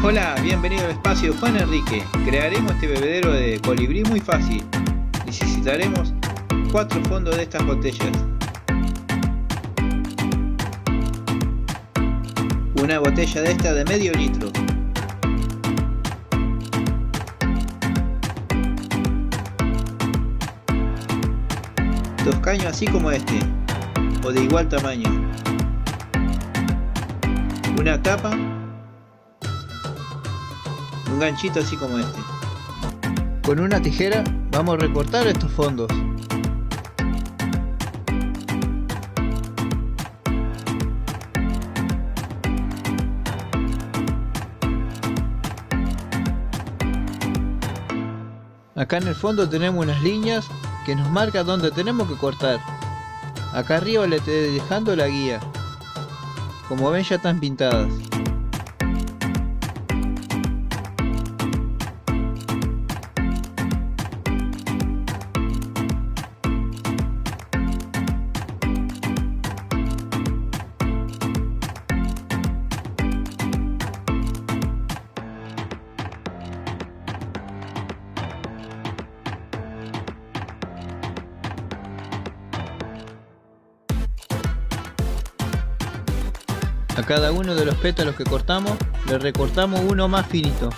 Hola, bienvenido al espacio Juan Enrique. Crearemos este bebedero de colibrí muy fácil. Necesitaremos 4 fondos de estas botellas. Una botella de esta de medio litro. Dos caños así como este, o de igual tamaño. Una tapa. Un ganchito así como este. Con una tijera vamos a recortar estos fondos. Acá en el fondo tenemos unas líneas que nos marcan dónde tenemos que cortar. Acá arriba le estoy dejando la guía. Como ven ya están pintadas. A cada uno de los pétalos que cortamos, le recortamos uno más finito.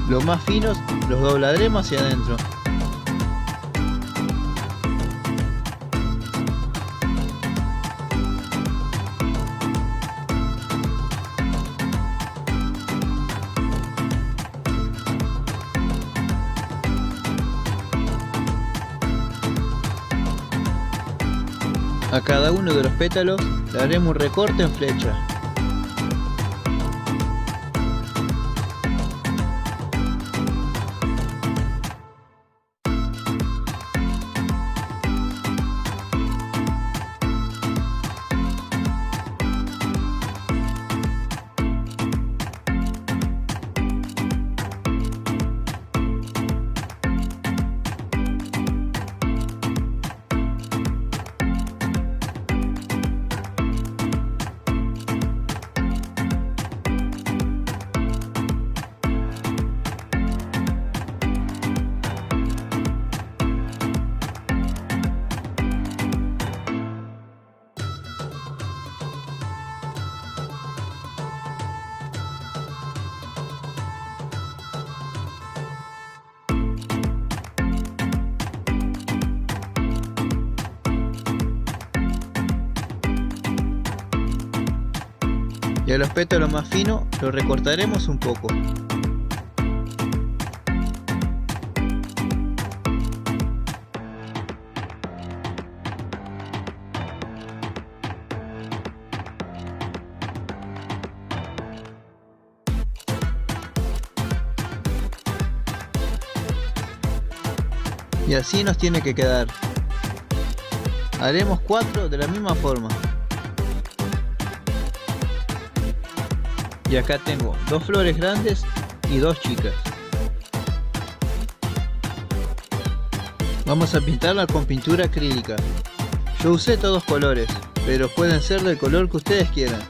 Los más finos los doblaremos hacia adentro. A cada uno de los pétalos le haremos un recorte en flecha. Y a los pétalos más finos los recortaremos un poco. Y así nos tiene que quedar. Haremos 4 de la misma forma. Y acá tengo 2 flores grandes y 2 chicas. Vamos a pintarla con pintura acrílica. Yo usé todos colores, pero pueden ser del color que ustedes quieran.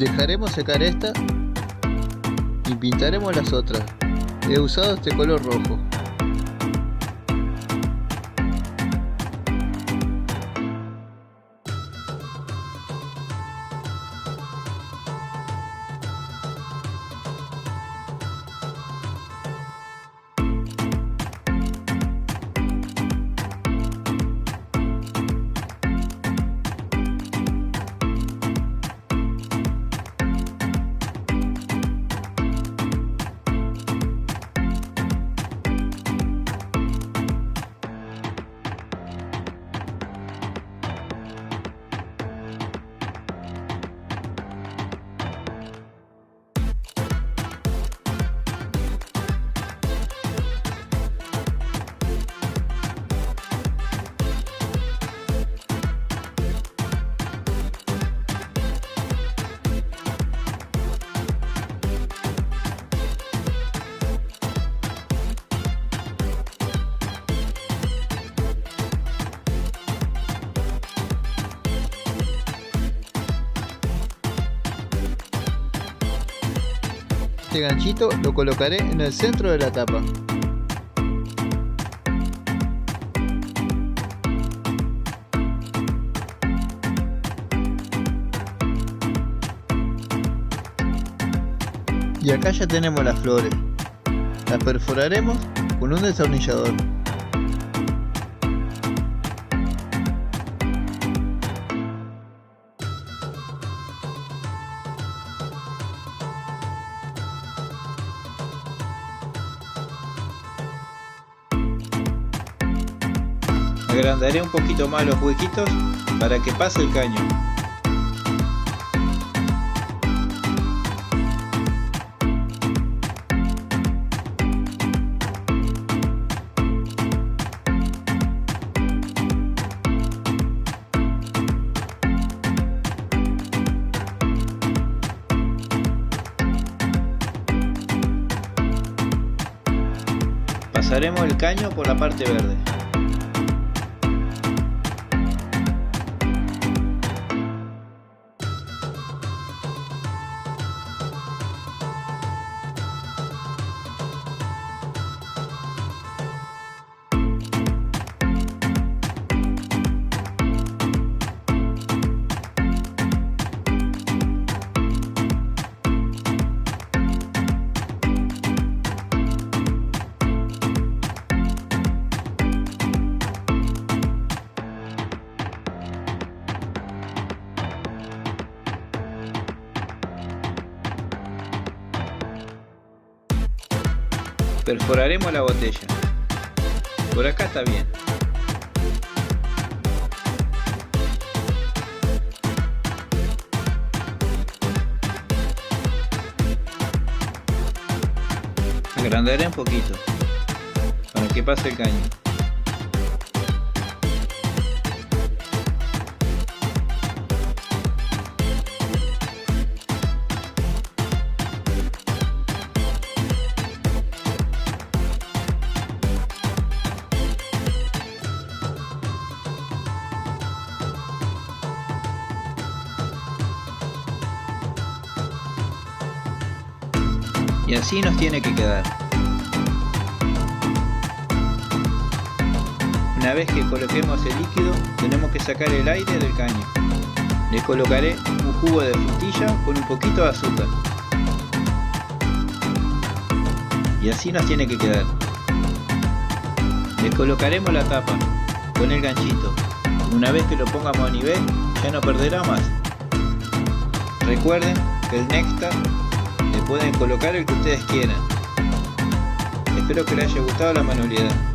Dejaremos secar esta y pintaremos las otras. He usado este color rojo. Este ganchito lo colocaré en el centro de la tapa. Y acá ya tenemos las flores. Las perforaremos con un destornillador. Agrandaré un poquito más los huequitos para que pase el caño. Pasaremos el caño por la parte verde. Perforaremos la botella. Por acá está bien. Agrandaré un poquito para que pase el caño. Y así nos tiene que quedar. Una vez que coloquemos el líquido, tenemos que sacar el aire del caño. Le colocaré un jugo de frutilla con un poquito de azúcar. Y así nos tiene que quedar. Le colocaremos la tapa con el ganchito. Una vez que lo pongamos a nivel, ya no perderá más. Recuerden que el néctar le pueden colocar el que ustedes quieran. Espero que les haya gustado la manualidad.